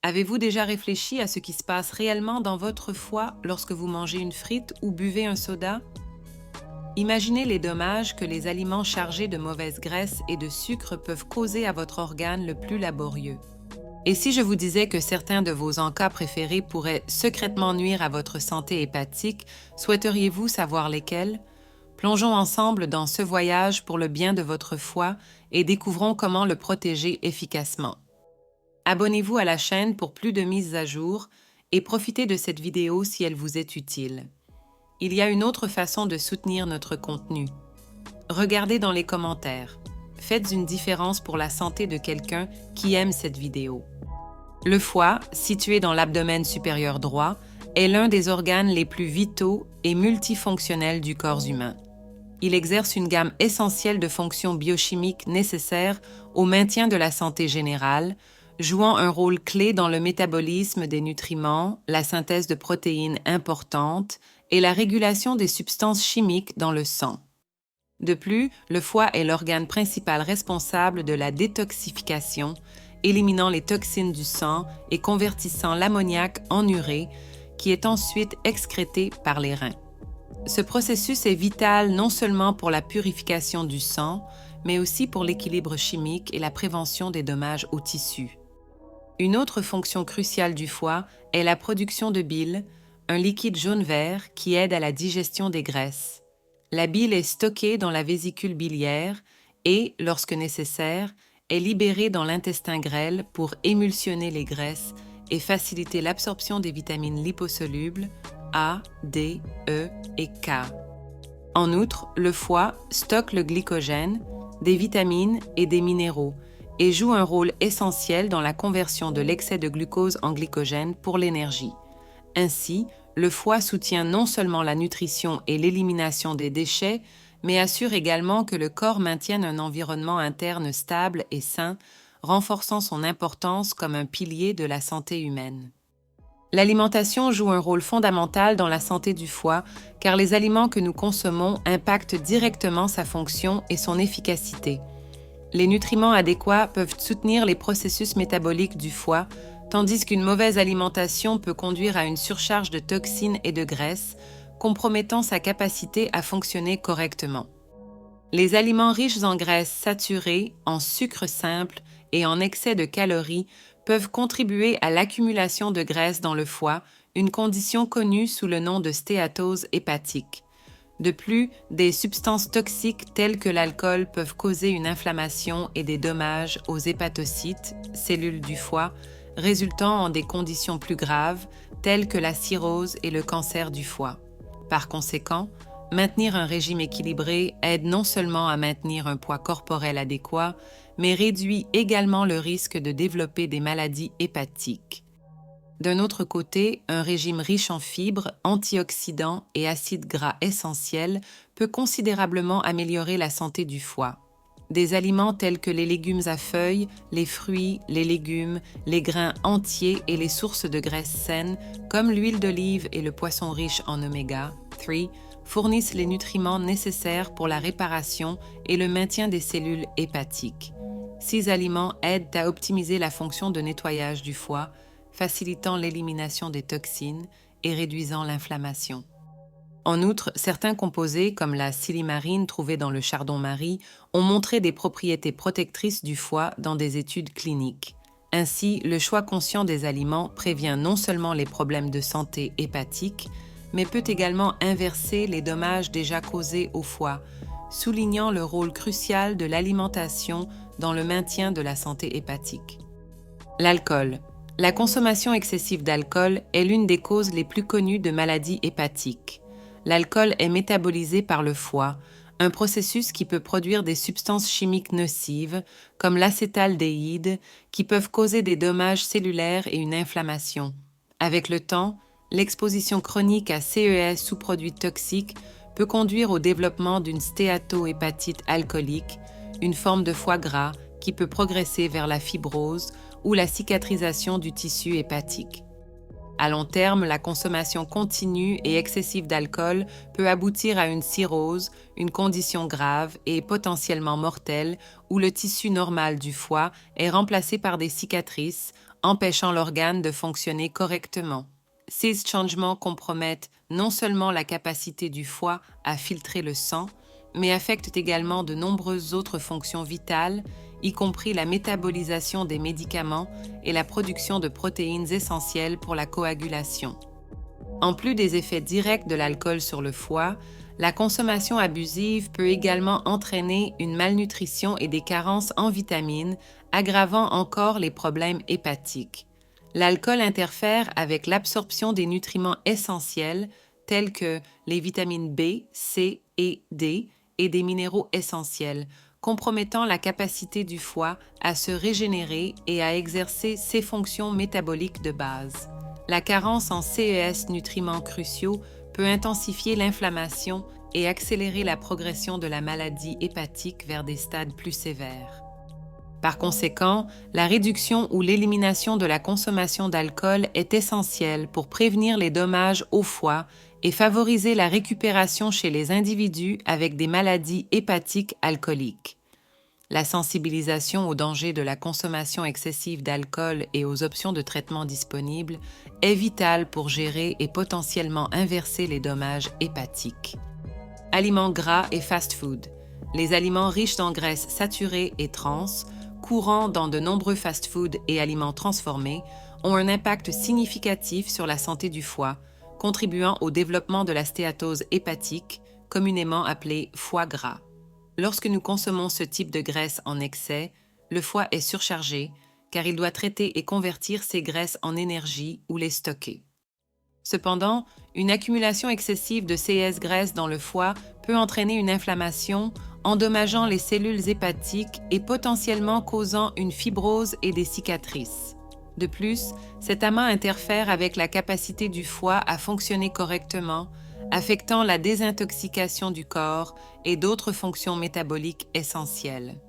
Avez-vous déjà réfléchi à ce qui se passe réellement dans votre foie lorsque vous mangez une frite ou buvez un soda? Imaginez les dommages que les aliments chargés de mauvaises graisses et de sucre peuvent causer à votre organe le plus laborieux. Et si je vous disais que certains de vos encas préférés pourraient secrètement nuire à votre santé hépatique, souhaiteriez-vous savoir lesquels? Plongeons ensemble dans ce voyage pour le bien de votre foie et découvrons comment le protéger efficacement. Abonnez-vous à la chaîne pour plus de mises à jour et profitez de cette vidéo si elle vous est utile. Il y a une autre façon de soutenir notre contenu. Regardez dans les commentaires. Faites une différence pour la santé de quelqu'un qui aime cette vidéo. Le foie, situé dans l'abdomen supérieur droit, est l'un des organes les plus vitaux et multifonctionnels du corps humain. Il exerce une gamme essentielle de fonctions biochimiques nécessaires au maintien de la santé générale, jouant un rôle clé dans le métabolisme des nutriments, la synthèse de protéines importantes et la régulation des substances chimiques dans le sang. De plus, le foie est l'organe principal responsable de la détoxification, éliminant les toxines du sang et convertissant l'ammoniac en urée, qui est ensuite excrété par les reins. Ce processus est vital non seulement pour la purification du sang, mais aussi pour l'équilibre chimique et la prévention des dommages aux tissus. Une autre fonction cruciale du foie est la production de bile, un liquide jaune-vert qui aide à la digestion des graisses. La bile est stockée dans la vésicule biliaire et, lorsque nécessaire, est libérée dans l'intestin grêle pour émulsionner les graisses et faciliter l'absorption des vitamines liposolubles A, D, E et K. En outre, le foie stocke le glycogène, des vitamines et des minéraux et joue un rôle essentiel dans la conversion de l'excès de glucose en glycogène pour l'énergie. Ainsi, le foie soutient non seulement la nutrition et l'élimination des déchets, mais assure également que le corps maintienne un environnement interne stable et sain, renforçant son importance comme un pilier de la santé humaine. L'alimentation joue un rôle fondamental dans la santé du foie, car les aliments que nous consommons impactent directement sa fonction et son efficacité. Les nutriments adéquats peuvent soutenir les processus métaboliques du foie, tandis qu'une mauvaise alimentation peut conduire à une surcharge de toxines et de graisses, compromettant sa capacité à fonctionner correctement. Les aliments riches en graisses saturées, en sucre simple et en excès de calories peuvent contribuer à l'accumulation de graisse dans le foie, une condition connue sous le nom de stéatose hépatique. De plus, des substances toxiques telles que l'alcool peuvent causer une inflammation et des dommages aux hépatocytes, cellules du foie, résultant en des conditions plus graves, telles que la cirrhose et le cancer du foie. Par conséquent, maintenir un régime équilibré aide non seulement à maintenir un poids corporel adéquat, mais réduit également le risque de développer des maladies hépatiques. D'un autre côté, un régime riche en fibres, antioxydants et acides gras essentiels peut considérablement améliorer la santé du foie. Des aliments tels que les légumes à feuilles, les fruits, les légumes, les grains entiers et les sources de graisses saines, comme l'huile d'olive et le poisson riche en oméga 3, fournissent les nutriments nécessaires pour la réparation et le maintien des cellules hépatiques. Ces aliments aident à optimiser la fonction de nettoyage du foie, facilitant l'élimination des toxines et réduisant l'inflammation. En outre, certains composés, comme la silimarine trouvée dans le chardon-marie, ont montré des propriétés protectrices du foie dans des études cliniques. Ainsi, le choix conscient des aliments prévient non seulement les problèmes de santé hépatique, mais peut également inverser les dommages déjà causés au foie, soulignant le rôle crucial de l'alimentation dans le maintien de la santé hépatique. L'alcool. La consommation excessive d'alcool est l'une des causes les plus connues de maladies hépatiques. L'alcool est métabolisé par le foie, un processus qui peut produire des substances chimiques nocives, comme l'acétaldéhyde, qui peuvent causer des dommages cellulaires et une inflammation. Avec le temps, l'exposition chronique à CES sous-produits toxiques peut conduire au développement d'une stéatohépatite alcoolique, une forme de foie gras qui peut progresser vers la fibrose ou la cicatrisation du tissu hépatique. À long terme, la consommation continue et excessive d'alcool peut aboutir à une cirrhose, une condition grave et potentiellement mortelle où le tissu normal du foie est remplacé par des cicatrices, empêchant l'organe de fonctionner correctement. Ces changements compromettent non seulement la capacité du foie à filtrer le sang, mais affectent également de nombreuses autres fonctions vitales, y compris la métabolisation des médicaments et la production de protéines essentielles pour la coagulation. En plus des effets directs de l'alcool sur le foie, la consommation abusive peut également entraîner une malnutrition et des carences en vitamines, aggravant encore les problèmes hépatiques. L'alcool interfère avec l'absorption des nutriments essentiels tels que les vitamines B, C et D et des minéraux essentiels, compromettant la capacité du foie à se régénérer et à exercer ses fonctions métaboliques de base. La carence en CES nutriments cruciaux peut intensifier l'inflammation et accélérer la progression de la maladie hépatique vers des stades plus sévères. Par conséquent, la réduction ou l'élimination de la consommation d'alcool est essentielle pour prévenir les dommages au foie et favoriser la récupération chez les individus avec des maladies hépatiques alcooliques. La sensibilisation aux dangers de la consommation excessive d'alcool et aux options de traitement disponibles est vitale pour gérer et potentiellement inverser les dommages hépatiques. Aliments gras et fast-food. Les aliments riches en graisses saturées et trans, courants dans de nombreux fast-foods et aliments transformés, ont un impact significatif sur la santé du foie, contribuant au développement de la stéatose hépatique, communément appelée foie gras. Lorsque nous consommons ce type de graisse en excès, le foie est surchargé car il doit traiter et convertir ces graisses en énergie ou les stocker. Cependant, une accumulation excessive de ces graisses dans le foie peut entraîner une inflammation, endommageant les cellules hépatiques et potentiellement causant une fibrose et des cicatrices. De plus, cet amas interfère avec la capacité du foie à fonctionner correctement, affectant la désintoxication du corps et d'autres fonctions métaboliques essentielles.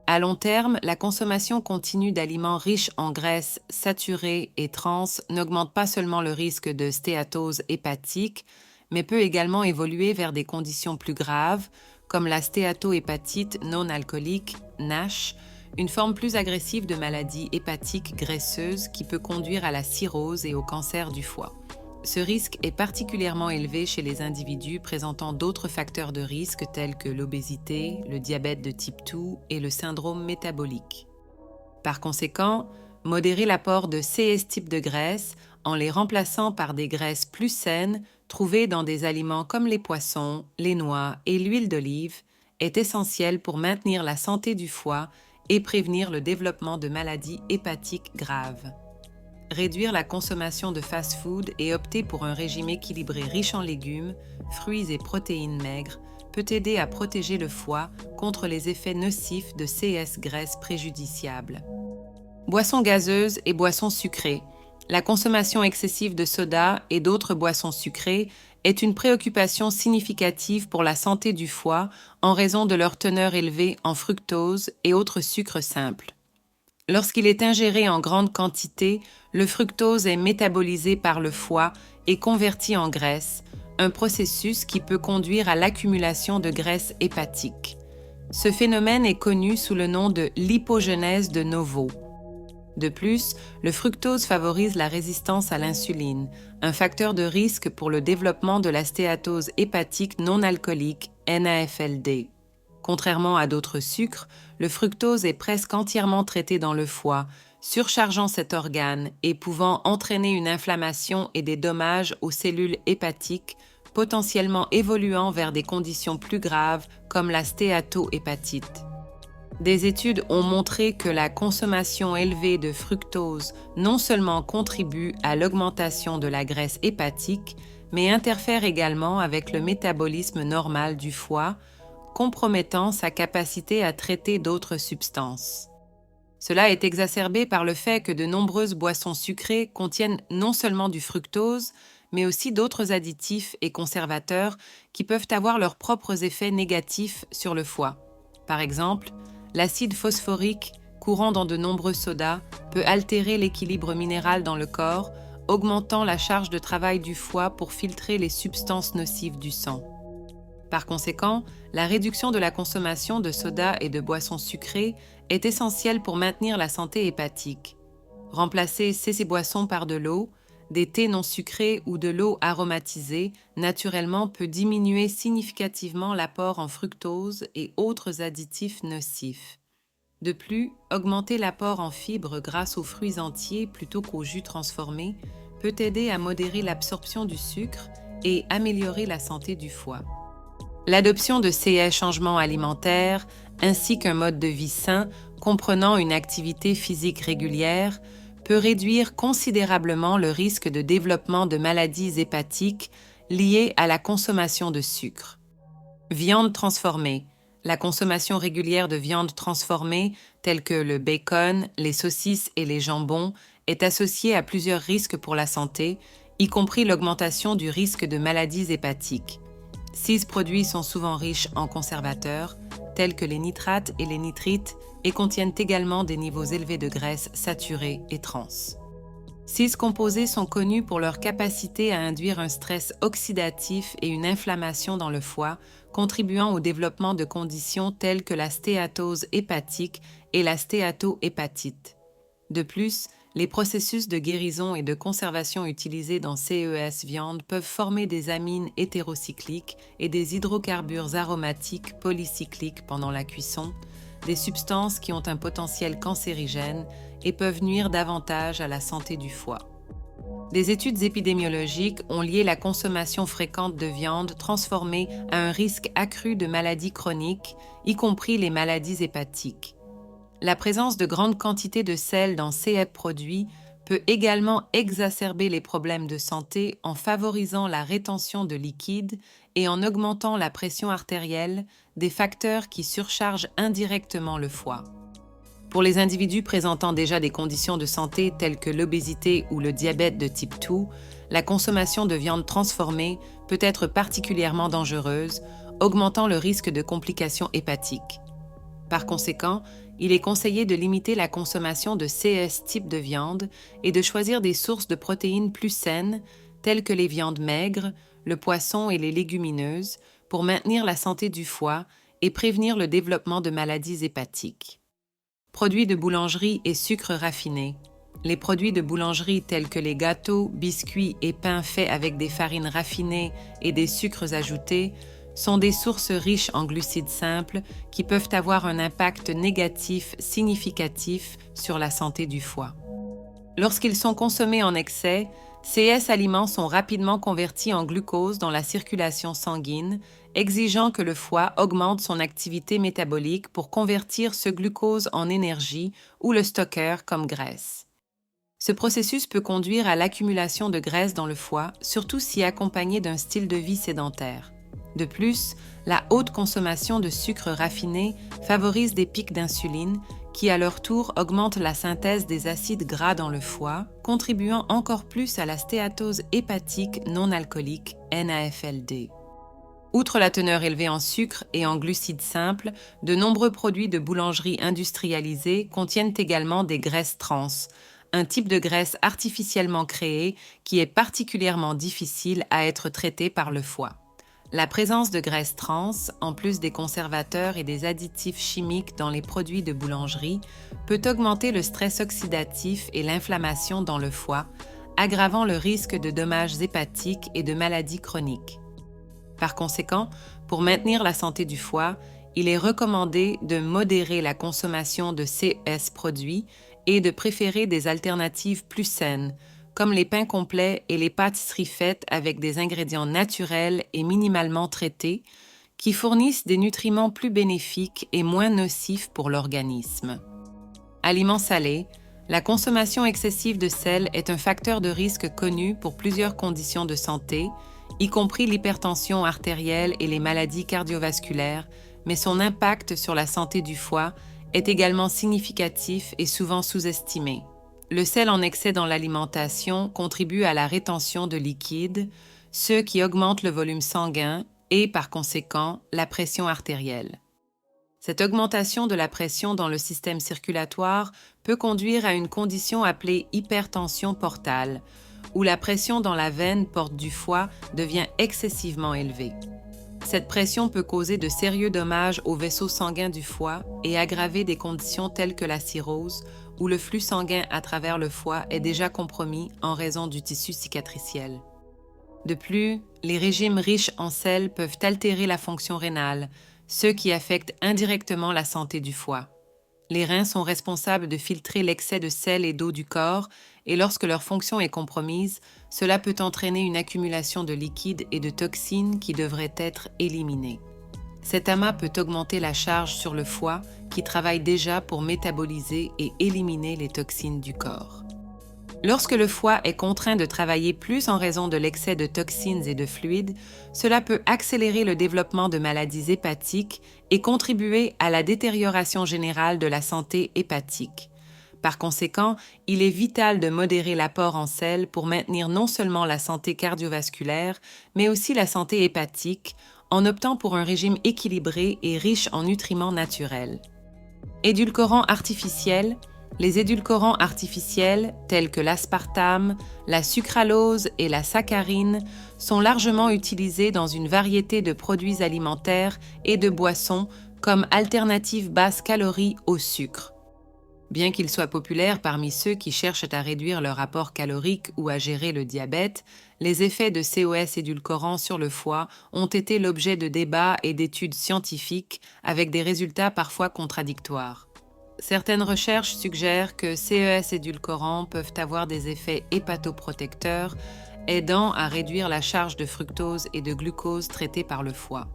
À long terme, la consommation continue d'aliments riches en graisses saturées et trans n'augmente pas seulement le risque de stéatose hépatique, mais peut également évoluer vers des conditions plus graves, comme la stéatohépatite non alcoolique, NASH, une forme plus agressive de maladie hépatique graisseuse qui peut conduire à la cirrhose et au cancer du foie. Ce risque est particulièrement élevé chez les individus présentant d'autres facteurs de risque tels que l'obésité, le diabète de type 2 et le syndrome métabolique. Par conséquent, modérer l'apport de ces types de graisses en les remplaçant par des graisses plus saines trouvées dans des aliments comme les poissons, les noix et l'huile d'olive est essentiel pour maintenir la santé du foie et prévenir le développement de maladies hépatiques graves. Réduire la consommation de fast-food et opter pour un régime équilibré riche en légumes, fruits et protéines maigres peut aider à protéger le foie contre les effets nocifs de ces graisses préjudiciables. Boissons gazeuses et boissons sucrées. La consommation excessive de soda et d'autres boissons sucrées est une préoccupation significative pour la santé du foie en raison de leur teneur élevée en fructose et autres sucres simples. Lorsqu'il est ingéré en grande quantité, le fructose est métabolisé par le foie et converti en graisse, un processus qui peut conduire à l'accumulation de graisse hépatique. Ce phénomène est connu sous le nom de lipogenèse de novo. De plus, le fructose favorise la résistance à l'insuline, un facteur de risque pour le développement de la stéatose hépatique non alcoolique, NAFLD. Contrairement à d'autres sucres, le fructose est presque entièrement traité dans le foie, surchargeant cet organe et pouvant entraîner une inflammation et des dommages aux cellules hépatiques, potentiellement évoluant vers des conditions plus graves comme la stéatohépatite. Des études ont montré que la consommation élevée de fructose non seulement contribue à l'augmentation de la graisse hépatique, mais interfère également avec le métabolisme normal du foie, compromettant sa capacité à traiter d'autres substances. Cela est exacerbé par le fait que de nombreuses boissons sucrées contiennent non seulement du fructose, mais aussi d'autres additifs et conservateurs qui peuvent avoir leurs propres effets négatifs sur le foie. Par exemple, l'acide phosphorique, courant dans de nombreux sodas, peut altérer l'équilibre minéral dans le corps, augmentant la charge de travail du foie pour filtrer les substances nocives du sang. Par conséquent, la réduction de la consommation de soda et de boissons sucrées est essentielle pour maintenir la santé hépatique. Remplacer ces boissons par de l'eau, des thés non sucrés ou de l'eau aromatisée naturellement peut diminuer significativement l'apport en fructose et autres additifs nocifs. De plus, augmenter l'apport en fibres grâce aux fruits entiers plutôt qu'aux jus transformés peut aider à modérer l'absorption du sucre et améliorer la santé du foie. L'adoption de ces changements alimentaires, ainsi qu'un mode de vie sain comprenant une activité physique régulière, peut réduire considérablement le risque de développement de maladies hépatiques liées à la consommation de sucre. Viande transformée. La consommation régulière de viande transformée, telle que le bacon, les saucisses et les jambons, est associée à plusieurs risques pour la santé, y compris l'augmentation du risque de maladies hépatiques. Ces produits sont souvent riches en conservateurs, tels que les nitrates et les nitrites, et contiennent également des niveaux élevés de graisses saturées et trans. Ces composés sont connus pour leur capacité à induire un stress oxydatif et une inflammation dans le foie, contribuant au développement de conditions telles que la stéatose hépatique et la stéatohépatite. De plus, les processus de guérison et de conservation utilisés dans CES viande peuvent former des amines hétérocycliques et des hydrocarbures aromatiques polycycliques pendant la cuisson, des substances qui ont un potentiel cancérigène et peuvent nuire davantage à la santé du foie. Des études épidémiologiques ont lié la consommation fréquente de viande transformée à un risque accru de maladies chroniques, y compris les maladies hépatiques. La présence de grandes quantités de sel dans ces produits peut également exacerber les problèmes de santé en favorisant la rétention de liquide et en augmentant la pression artérielle, des facteurs qui surchargent indirectement le foie. Pour les individus présentant déjà des conditions de santé telles que l'obésité ou le diabète de type 2, la consommation de viande transformée peut être particulièrement dangereuse, augmentant le risque de complications hépatiques. Par conséquent, il est conseillé de limiter la consommation de ces types de viande et de choisir des sources de protéines plus saines, telles que les viandes maigres, le poisson et les légumineuses, pour maintenir la santé du foie et prévenir le développement de maladies hépatiques. Produits de boulangerie et sucres raffinés. Les produits de boulangerie tels que les gâteaux, biscuits et pains faits avec des farines raffinées et des sucres ajoutés sont des sources riches en glucides simples qui peuvent avoir un impact négatif significatif sur la santé du foie. Lorsqu'ils sont consommés en excès, ces aliments sont rapidement convertis en glucose dans la circulation sanguine, exigeant que le foie augmente son activité métabolique pour convertir ce glucose en énergie ou le stocker comme graisse. Ce processus peut conduire à l'accumulation de graisse dans le foie, surtout si accompagné d'un style de vie sédentaire. De plus, la haute consommation de sucre raffiné favorise des pics d'insuline qui, à leur tour, augmentent la synthèse des acides gras dans le foie, contribuant encore plus à la stéatose hépatique non alcoolique, NAFLD. Outre la teneur élevée en sucre et en glucides simples, de nombreux produits de boulangerie industrialisés contiennent également des graisses trans, un type de graisse artificiellement créée qui est particulièrement difficile à être traité par le foie. La présence de graisses trans, en plus des conservateurs et des additifs chimiques dans les produits de boulangerie, peut augmenter le stress oxydatif et l'inflammation dans le foie, aggravant le risque de dommages hépatiques et de maladies chroniques. Par conséquent, pour maintenir la santé du foie, il est recommandé de modérer la consommation de ces produits et de préférer des alternatives plus saines, comme les pains complets et les pâtisseries faites avec des ingrédients naturels et minimalement traités, qui fournissent des nutriments plus bénéfiques et moins nocifs pour l'organisme. Aliments salés, la consommation excessive de sel est un facteur de risque connu pour plusieurs conditions de santé, y compris l'hypertension artérielle et les maladies cardiovasculaires, mais son impact sur la santé du foie est également significatif et souvent sous-estimé. Le sel en excès dans l'alimentation contribue à la rétention de liquide, ce qui augmente le volume sanguin et, par conséquent, la pression artérielle. Cette augmentation de la pression dans le système circulatoire peut conduire à une condition appelée hypertension portale, où la pression dans la veine porte du foie devient excessivement élevée. Cette pression peut causer de sérieux dommages aux vaisseaux sanguins du foie et aggraver des conditions telles que la cirrhose où le flux sanguin à travers le foie est déjà compromis en raison du tissu cicatriciel. De plus, les régimes riches en sel peuvent altérer la fonction rénale, ce qui affecte indirectement la santé du foie. Les reins sont responsables de filtrer l'excès de sel et d'eau du corps, et lorsque leur fonction est compromise, cela peut entraîner une accumulation de liquide et de toxines qui devraient être éliminées. Cet amas peut augmenter la charge sur le foie, qui travaille déjà pour métaboliser et éliminer les toxines du corps. Lorsque le foie est contraint de travailler plus en raison de l'excès de toxines et de fluides, cela peut accélérer le développement de maladies hépatiques et contribuer à la détérioration générale de la santé hépatique. Par conséquent, il est vital de modérer l'apport en sel pour maintenir non seulement la santé cardiovasculaire, mais aussi la santé hépatique, en optant pour un régime équilibré et riche en nutriments naturels. Édulcorants artificiels. Les édulcorants artificiels, tels que l'aspartame, la sucralose et la saccharine, sont largement utilisés dans une variété de produits alimentaires et de boissons comme alternative basse calories au sucre. Bien qu'ils soient populaires parmi ceux qui cherchent à réduire leur apport calorique ou à gérer le diabète, les effets de COS édulcorants sur le foie ont été l'objet de débats et d'études scientifiques avec des résultats parfois contradictoires. Certaines recherches suggèrent que CES édulcorants peuvent avoir des effets hépatoprotecteurs, aidant à réduire la charge de fructose et de glucose traitée par le foie.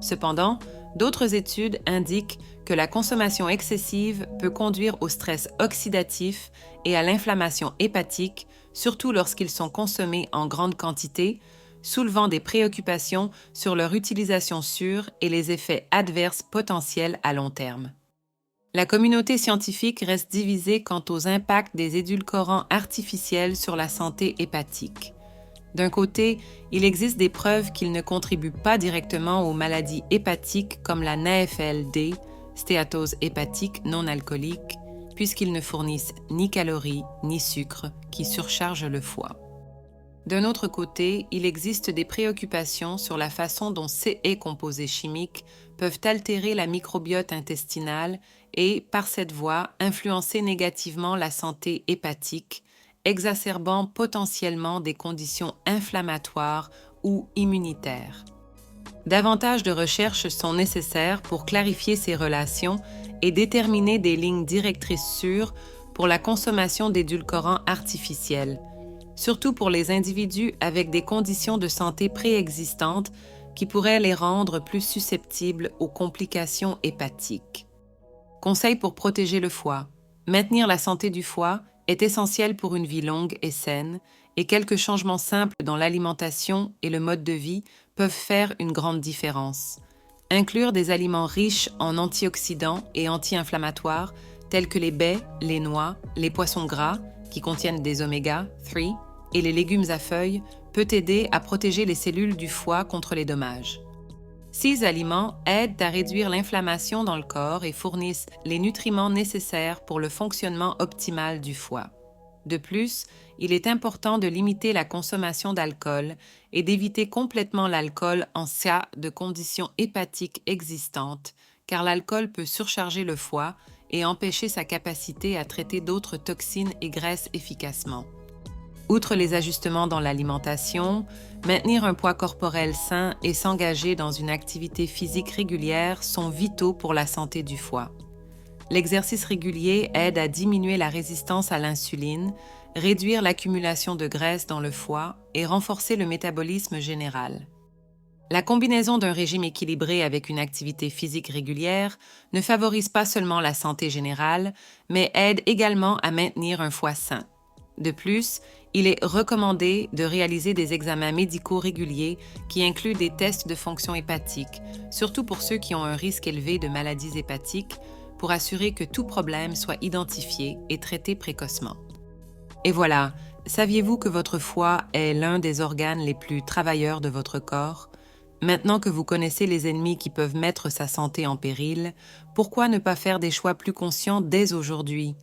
Cependant, d'autres études indiquent que la consommation excessive peut conduire au stress oxydatif et à l'inflammation hépatique, surtout lorsqu'ils sont consommés en grande quantité, soulevant des préoccupations sur leur utilisation sûre et les effets adverses potentiels à long terme. La communauté scientifique reste divisée quant aux impacts des édulcorants artificiels sur la santé hépatique. D'un côté, il existe des preuves qu'ils ne contribuent pas directement aux maladies hépatiques comme la NAFLD, stéatose hépatique non alcoolique, puisqu'ils ne fournissent ni calories ni sucre qui surchargent le foie. D'un autre côté, il existe des préoccupations sur la façon dont ces composés chimiques peuvent altérer la microbiote intestinale et, par cette voie, influencer négativement la santé hépatique, exacerbant potentiellement des conditions inflammatoires ou immunitaires. Davantage de recherches sont nécessaires pour clarifier ces relations et déterminer des lignes directrices sûres pour la consommation d'édulcorants artificiels, surtout pour les individus avec des conditions de santé préexistantes qui pourraient les rendre plus susceptibles aux complications hépatiques. Conseils pour protéger le foie. Maintenir la santé du foie est essentiel pour une vie longue et saine, et quelques changements simples dans l'alimentation et le mode de vie peuvent faire une grande différence. Inclure des aliments riches en antioxydants et anti-inflammatoires tels que les baies, les noix, les poissons gras, qui contiennent des oméga 3, et les légumes à feuilles, peut aider à protéger les cellules du foie contre les dommages. Ces aliments aident à réduire l'inflammation dans le corps et fournissent les nutriments nécessaires pour le fonctionnement optimal du foie. De plus, il est important de limiter la consommation d'alcool et d'éviter complètement l'alcool en cas de conditions hépatiques existantes, car l'alcool peut surcharger le foie et empêcher sa capacité à traiter d'autres toxines et graisses efficacement. Outre les ajustements dans l'alimentation, maintenir un poids corporel sain et s'engager dans une activité physique régulière sont vitaux pour la santé du foie. L'exercice régulier aide à diminuer la résistance à l'insuline, réduire l'accumulation de graisse dans le foie et renforcer le métabolisme général. La combinaison d'un régime équilibré avec une activité physique régulière ne favorise pas seulement la santé générale, mais aide également à maintenir un foie sain. De plus, il est recommandé de réaliser des examens médicaux réguliers qui incluent des tests de fonction hépatique, surtout pour ceux qui ont un risque élevé de maladies hépatiques, pour assurer que tout problème soit identifié et traité précocement. Et voilà, saviez-vous que votre foie est l'un des organes les plus travailleurs de votre corps? Maintenant que vous connaissez les ennemis qui peuvent mettre sa santé en péril, pourquoi ne pas faire des choix plus conscients dès aujourd'hui?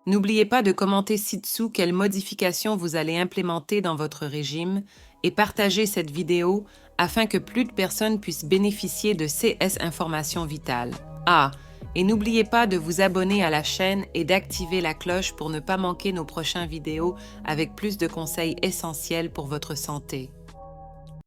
N'oubliez pas de commenter ci-dessous quelles modifications vous allez implémenter dans votre régime et partagez cette vidéo afin que plus de personnes puissent bénéficier de ces informations vitales. Ah, Et n'oubliez pas de vous abonner à la chaîne et d'activer la cloche pour ne pas manquer nos prochaines vidéos avec plus de conseils essentiels pour votre santé.